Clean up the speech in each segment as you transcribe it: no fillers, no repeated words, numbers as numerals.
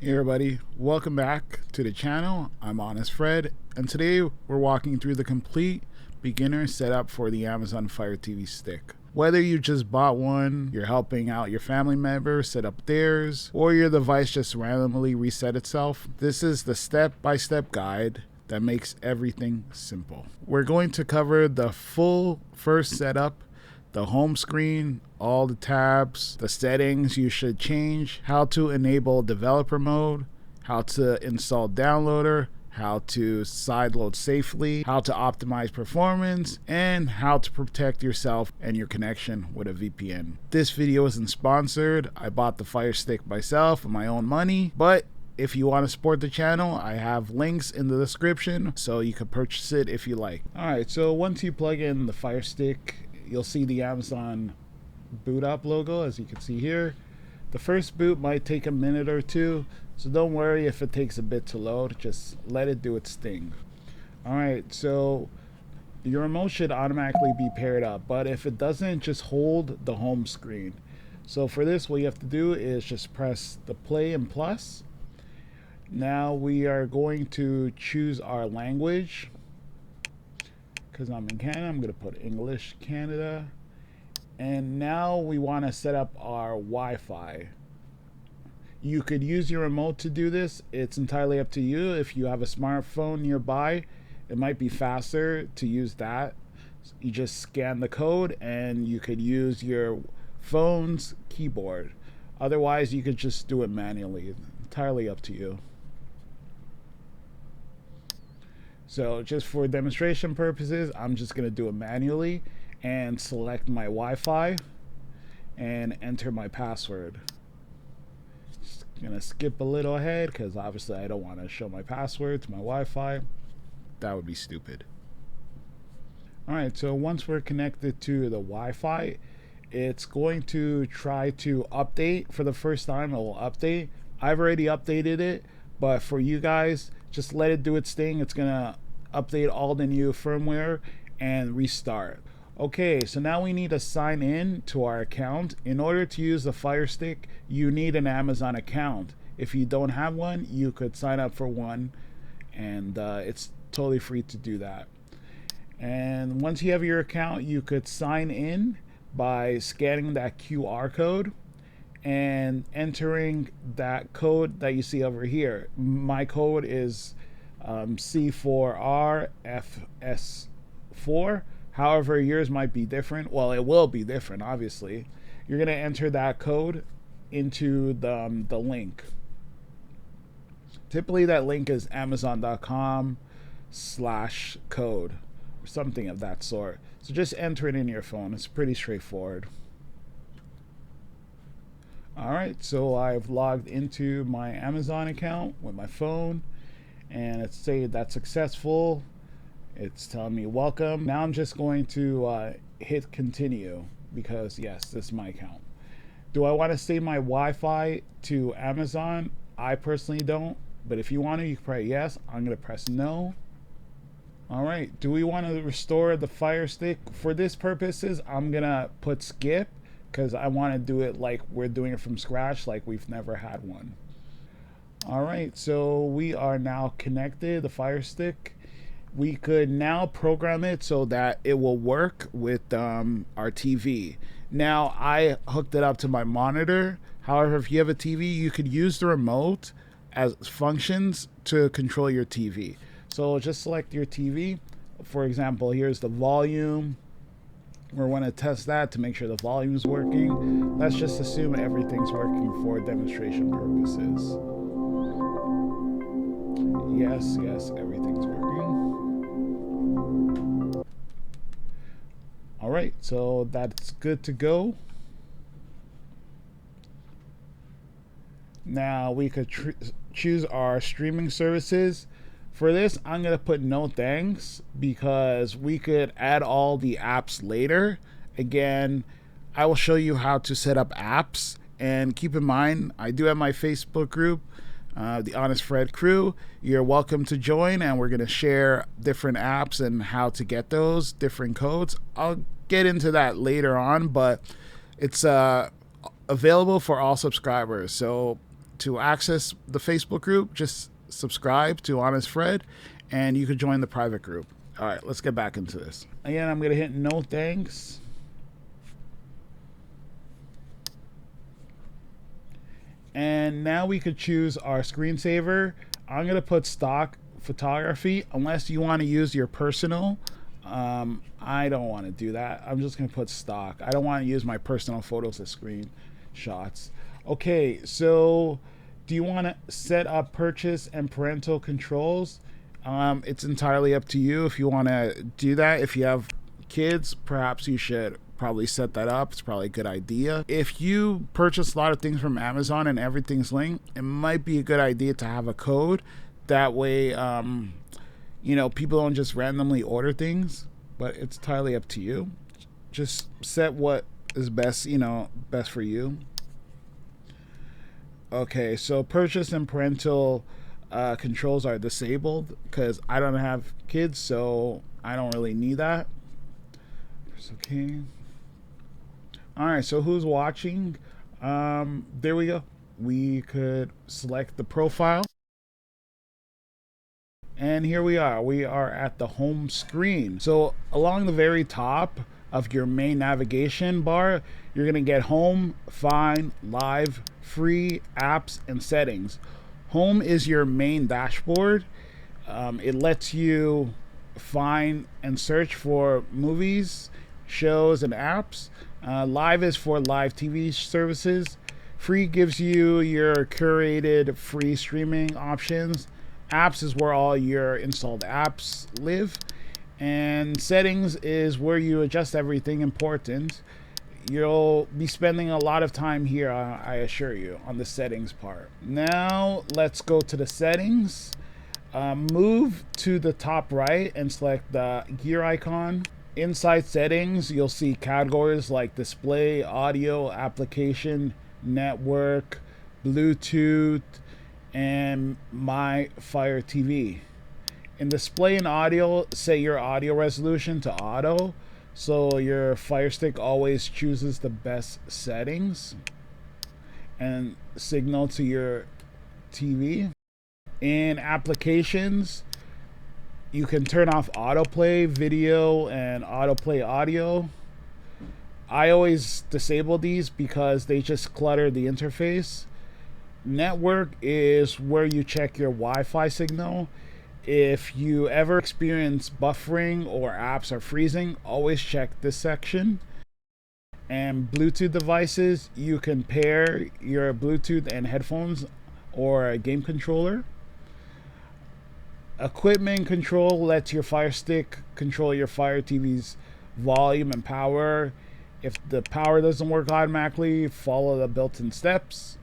Hey everybody, welcome back to the channel. I'm honestfred, and today we're walking through the complete beginner setup for the Amazon Fire TV stick. Whether you just bought one, you're helping out your family member set up theirs, or your device just randomly reset itself, this is the step-by-step guide that makes everything simple. We're going to cover the full first setup, the home screen, all the tabs, the settings you should change, how to enable developer mode, how to install downloader, how to sideload safely, how to optimize performance, and how to protect yourself and your connection with a VPN. This video isn't sponsored. I bought the Fire Stick myself with my own money, but if you want to support the channel, I have links in the description so you can purchase it if you like. Alright, so once you plug in the Fire Stick, you'll see the Amazon boot up logo, as you can see here. The first boot might take a minute or two, so don't worry if it takes a bit to load. Just let it do its thing. Alright, so your remote should automatically be paired up, but if it doesn't, just hold the home screen. So for this, what you have to do is just press the play and plus. Now we are going to choose our language. Because I'm in Canada, I'm going to put English Canada. And now we want to set up our Wi-Fi. You could use your remote to do this. It's entirely up to you. If you have a smartphone nearby, it might be faster to use that. You just scan the code and you could use your phone's keyboard. Otherwise, you could just do it manually. Entirely up to you. So just for demonstration purposes, I'm just going to do it manually and select my Wi-Fi and enter my password. Just going to skip a little ahead because obviously I don't want to show my password to my Wi-Fi. That would be stupid. Alright, so once we're connected to the Wi-Fi, it's going to try to update. For the first time, it will update. I've already updated it, but for you guys, just let it do its thing. It's going to update all the new firmware and restart. Okay, so now we need to sign in to our account. In order to use the Fire Stick, you need an Amazon account. If you don't have one, you could sign up for one, and it's totally free to do that. And once you have your account, you could sign in by scanning that QR code and entering that code that you see over here. My code is C4RFS4. However, yours might be different. Well, it will be different, obviously. You're going to enter that code into the link. Typically, that link is amazon.com/code or something of that sort. So just enter it in your phone. It's pretty straightforward. Alright, so I've logged into my Amazon account with my phone, and it's saying that's successful. It's telling me welcome. Now I'm just going to hit continue because yes, this is my account. Do I want to save my Wi-Fi to Amazon? I personally don't, but if you want to, you can press yes. I'm going to press no. Alright, do we want to restore the Fire Stick? For this purposes, I'm going to put skip, because I want to do it like we're doing it from scratch, like we've never had one. Alright, so we are now connected, the Fire Stick. We could now program it so that it will work with our TV. Now, I hooked it up to my monitor. However, if you have a TV, you could use the remote as functions to control your TV. So just select your TV. For example, here's the volume. We want to test that to make sure the volume is working. Let's just assume everything's working for demonstration purposes. Yes, everything's working. Alright, so that's good to go. Now we could choose our streaming services. For this, I'm going to put no thanks because we could add all the apps later. Again, I will show you how to set up apps. And keep in mind, I do have my Facebook group, the honestfred crew. You're welcome to join, and we're going to share different apps and how to get those, different codes. I'll get into that later on, but it's available for all subscribers. So To access the Facebook group, just subscribe to honestfred and you can join the private group. All right, let's get back into this. Again, I'm gonna hit no thanks. And now we could choose our screensaver. I'm gonna put stock photography unless you want to use your personal. I don't want to do that. I'm just gonna put stock. I don't want to use my personal photos as screenshots. Okay, so do you want to set up purchase and parental controls? It's entirely up to you if you want to do that. If you have kids, perhaps you should probably set that up. It's probably a good idea. If you purchase a lot of things from Amazon and everything's linked, it might be a good idea to have a code. That way, you know, people don't just randomly order things, but it's entirely up to you. Just set what is best, you know, best for you. Okay, so purchase and parental controls are disabled because I don't have kids, so I don't really need that. Okay. All right, so who's watching? There we go. We could select the profile. And here we are. We are at the home screen. So along the very top of your main navigation bar, you're going to get home, find, live, free, apps, and settings. Home is your main dashboard. It lets you find and search for movies, shows, and apps. Live is for live TV services. Free gives you your curated free streaming options. Apps is where all your installed apps live. And settings is where you adjust everything important. You'll be spending a lot of time here, I assure you, on the settings part. Now let's go to the settings. Move to the top right and select the gear icon. Inside settings, you'll see categories like display, audio, application, network, Bluetooth, and my Fire TV. In display and audio, set your audio resolution to auto, so your Firestick always chooses the best settings and signal to your TV. In applications, you can turn off autoplay video and autoplay audio. I always disable these because they just clutter the interface. Network is where you check your Wi-Fi signal. If you ever experience buffering or apps are freezing, always check this section. And Bluetooth devices, you can pair your Bluetooth and headphones or a game controller. Equipment control lets your Fire Stick control your Fire TV's volume and power. If the power doesn't work automatically, follow the built-in steps.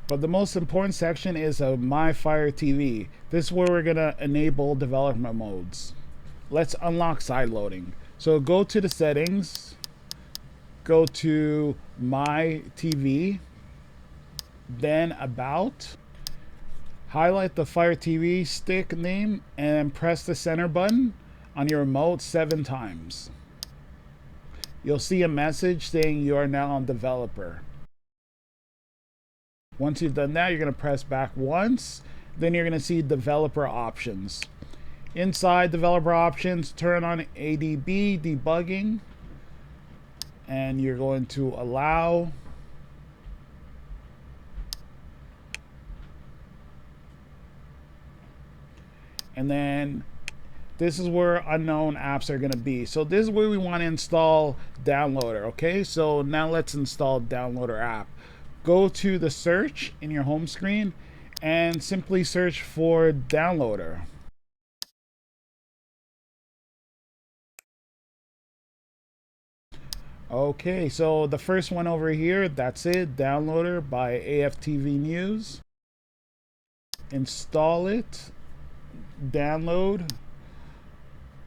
But the most important section is My Fire TV. This is where we're going to enable development modes. Let's unlock sideloading. So go to the settings, go to My TV, then About. Highlight the Fire TV stick name and press the center button on your remote 7 times. You'll see a message saying you are now a developer. Once you've done that, you're going to press back once. Then you're going to see developer options. Inside developer options, turn on ADB debugging. And you're going to allow. And then this is where unknown apps are going to be. So this is where we want to install Downloader. Okay, so now let's install Downloader app. Go to the search in your home screen and simply search for Downloader. Okay, so the first one over here, that's it, Downloader by AFTV News. Install it, download.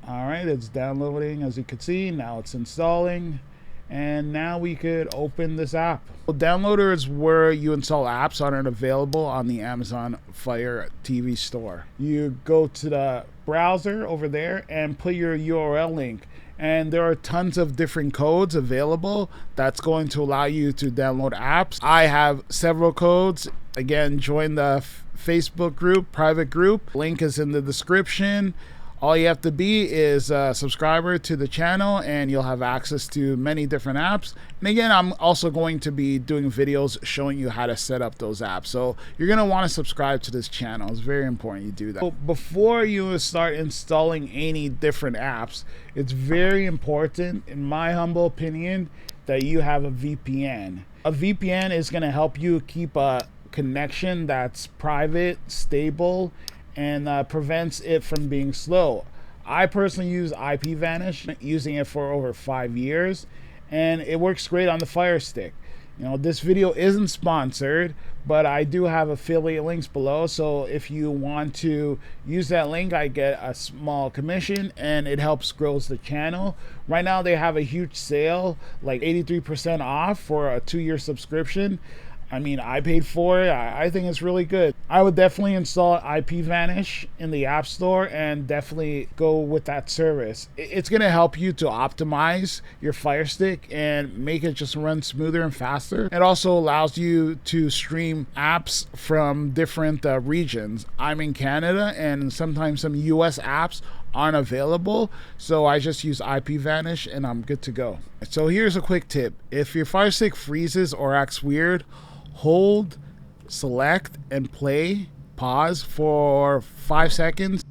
All right, it's downloading as you can see. Now it's installing. And now we could open this app. Well, Downloader is where you install apps that aren't available on the Amazon Fire TV store. You go to the browser over there and put your URL link. and there are tons of different codes available that's going to allow you to download apps. I have several codes. Again, join the Facebook group, private group. Link is in the description. All you have to be is a subscriber to the channel and you'll have access to many different apps. And again, I'm also going to be doing videos showing you how to set up those apps. So you're going to want to subscribe to this channel. It's very important you do that. So before you start installing any different apps, it's very important, in my humble opinion, that you have a VPN. A VPN is going to help you keep a connection that's private, stable, and prevents it from being slow. I personally use IPVanish, using it for over 5 years, and it works great on the Firestick. You know, this video isn't sponsored, but I do have affiliate links below, so if you want to use that link, I get a small commission and it helps grow the channel. Right now they have a huge sale, like 83% off for a 2-year subscription. I mean, I paid for it. I think it's really good. I would definitely install IPVanish in the App Store and definitely go with that service. It's going to help you to optimize your Firestick and make it just run smoother and faster. It also allows you to stream apps from different regions. I'm in Canada, and sometimes some US apps aren't available, so I just use IPVanish and I'm good to go. So here's a quick tip. If your Firestick freezes or acts weird, hold, select, and play, pause for 5 seconds,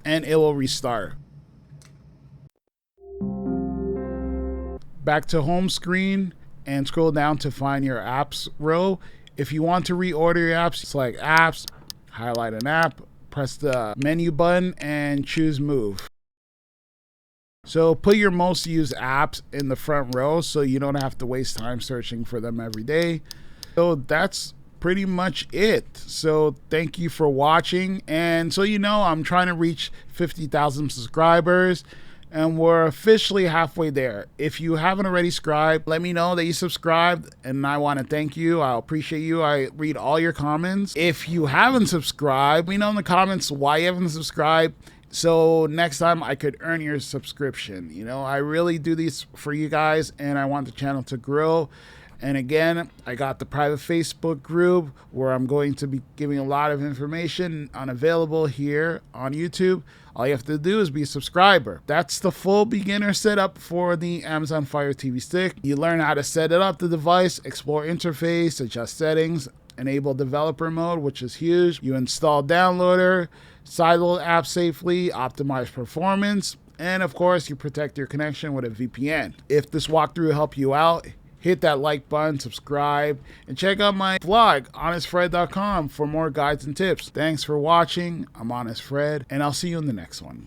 and it will restart. Back to home screen and scroll down to find your apps row. If you want to reorder your apps, select apps, highlight an app, press the menu button, and choose move. So put your most used apps in the front row so you don't have to waste time searching for them every day. So that's pretty much it. So thank you for watching. And so you know, I'm trying to reach 50,000 subscribers and we're officially halfway there. If you haven't already subscribed, let me know that you subscribed, and I want to thank you. I appreciate you. I read all your comments. If you haven't subscribed, let me know in the comments why you haven't subscribed, so next time I could earn your subscription. You know, I really do these for you guys and I want the channel to grow. And again, I got the private Facebook group where I'm going to be giving a lot of information unavailable here on YouTube. All you have to do is be a subscriber. That's the full beginner setup for the Amazon Fire TV Stick. You learn how to set it up, the device, explore interface, adjust settings, enable developer mode, which is huge. You install downloader, sideload app safely, optimize performance, and of course, you protect your connection with a VPN. If this walkthrough helped you out, hit that like button, subscribe, and check out my blog, honestfred.com, for more guides and tips. Thanks for watching. I'm Honest Fred, and I'll see you in the next one.